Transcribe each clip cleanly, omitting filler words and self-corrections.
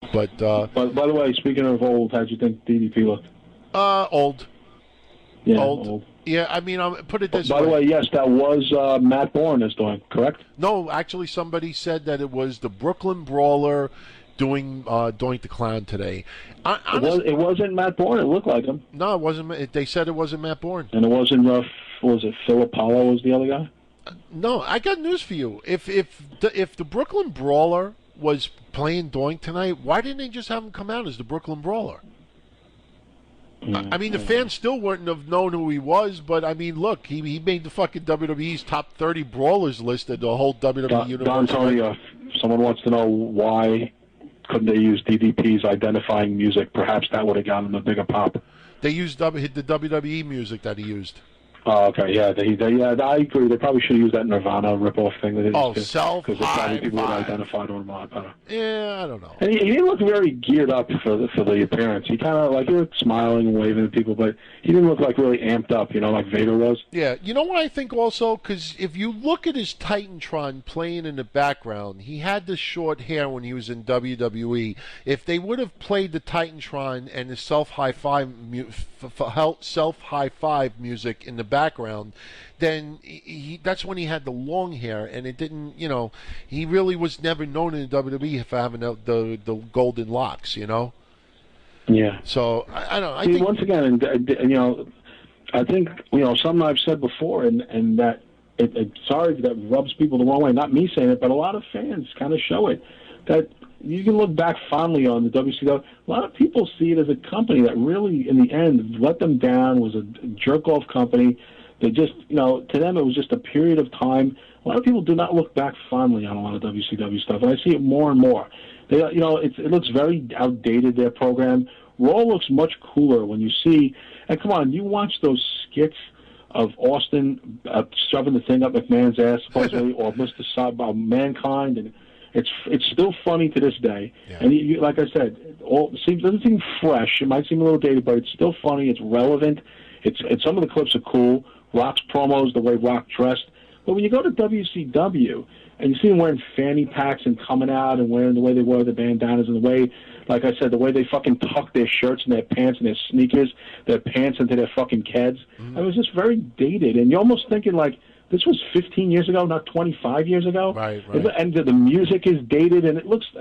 But by the way, speaking of old, how'd you think DDP looked? old. Yeah, Old. Yeah, I mean, I'll put it this way. By the way, yes, that was Matt Bourne is doing, correct? No, actually, somebody said that it was the Brooklyn Brawler doing the clown today. It wasn't Matt Bourne. It looked like him. No, it wasn't. They said it wasn't Matt Bourne. And it wasn't. Was it Phil Apollo? Was the other guy? No, I got news for you. If the Brooklyn Brawler was playing Doink tonight, why didn't they just have him come out as the Brooklyn Brawler? I mean, the fans still wouldn't have known who he was, but I mean, look, he made the fucking WWE's top 30 brawlers list of the whole WWE universe. Don Tony, someone wants to know why couldn't they use DDP's identifying music? Perhaps that would have gotten him a bigger pop. They used the WWE music that he used. Oh, okay, yeah, I agree. They probably should have used that Nirvana ripoff thing. That Self-High because probably people would have identified him a lot better. Yeah, I don't know. And he didn't look very geared up for the appearance. He kind of he was smiling and waving at people, but he didn't look like really amped up, like Vader was. Yeah, you know what I think also? Because if you look at his Titantron playing in the background, he had the short hair when he was in WWE. If they would have played the Titantron and the self-high five music in the background, then that's when he had the long hair, and it didn't, he really was never known in the WWE for having the golden locks, Yeah. So I don't know. I think think once again, I think something I've said before, and that sorry that rubs people the wrong way. Not me saying it, but a lot of fans kind of show it that. You can look back fondly on the WCW. A lot of people see it as a company that really, in the end, let them down, was a jerk-off company. They just, to them, it was just a period of time. A lot of people do not look back fondly on a lot of WCW stuff, and I see it more and more. They, it looks very outdated, their program. Raw looks much cooler when you see, and come on, you watch those skits of Austin shoving the thing up McMahon's ass, supposedly, or Mr. Mankind, and it's still funny to this day, yeah. And like I said, doesn't seem fresh. It might seem a little dated, but it's still funny. It's relevant. It's some of the clips are cool. Rock's promos, the way Rock dressed. But when you go to WCW and you see them wearing fanny packs and coming out and wearing the way they wear the bandanas and the way, like I said, the way they fucking tuck their shirts and their pants and their sneakers, their pants into their fucking keds, it was just very dated. And you're almost thinking like, this was 15 years ago, not 25 years ago. Right. And the music is dated, and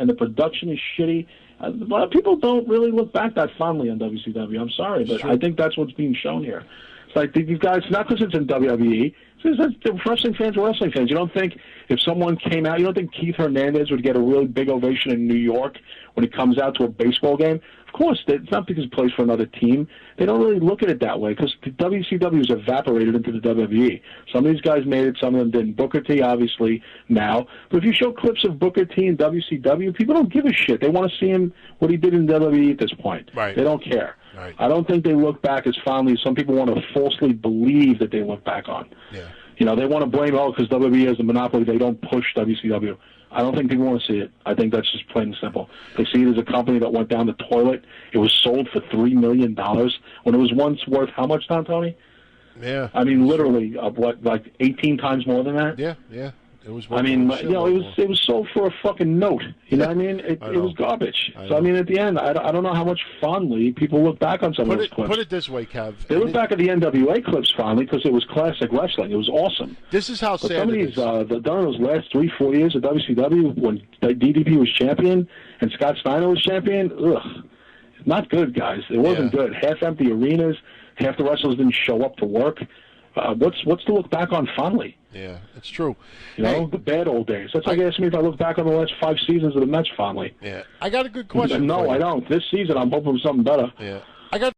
the production is shitty. A lot of people don't really look back that fondly on WCW. I'm sorry, but I think that's what's being shown here. It's like these guys, not because it's in WWE, it's wrestling fans are wrestling fans. You don't think if someone came out, you don't think Keith Hernandez would get a really big ovation in New York when he comes out to a baseball game? Of course, it's not because he plays for another team. They don't really look at it that way because the WCW has evaporated into the WWE. Some of these guys made it, some of them didn't. Booker T, obviously, now. But if you show clips of Booker T in WCW, people don't give a shit. They want to see him, what he did in WWE at this point. Right. They don't care. Right. I don't think they look back as fondly as some people want to falsely believe that they look back on. Yeah. They want to blame, because WWE has the monopoly, they don't push WCW. I don't think people want to see it. I think that's just plain and simple. They see it as a company that went down the toilet. It was sold for $3 million when it was once worth how much, Don Tony? Yeah. I mean, literally, like 18 times more than that? Yeah. It was. It was sold for a fucking note. You know what I mean? It was garbage. So I mean, at the end, I don't know how much fondly people look back on some of those clips. Put it this way, Kev. They look back at the NWA clips fondly because it was classic wrestling. It was awesome. This is how sad some of these, during those last 3-4 years of WCW, when DDP was champion and Scott Steiner was champion, not good, guys. It wasn't good. Half-empty arenas. Half the wrestlers didn't show up to work. What's to look back on fondly? Yeah, it's true. The bad old days. That's like asking me if I look back on the last 5 seasons of the Mets fondly. Yeah. I got a good question. No, I don't. This season, I'm hoping for something better. Yeah. I got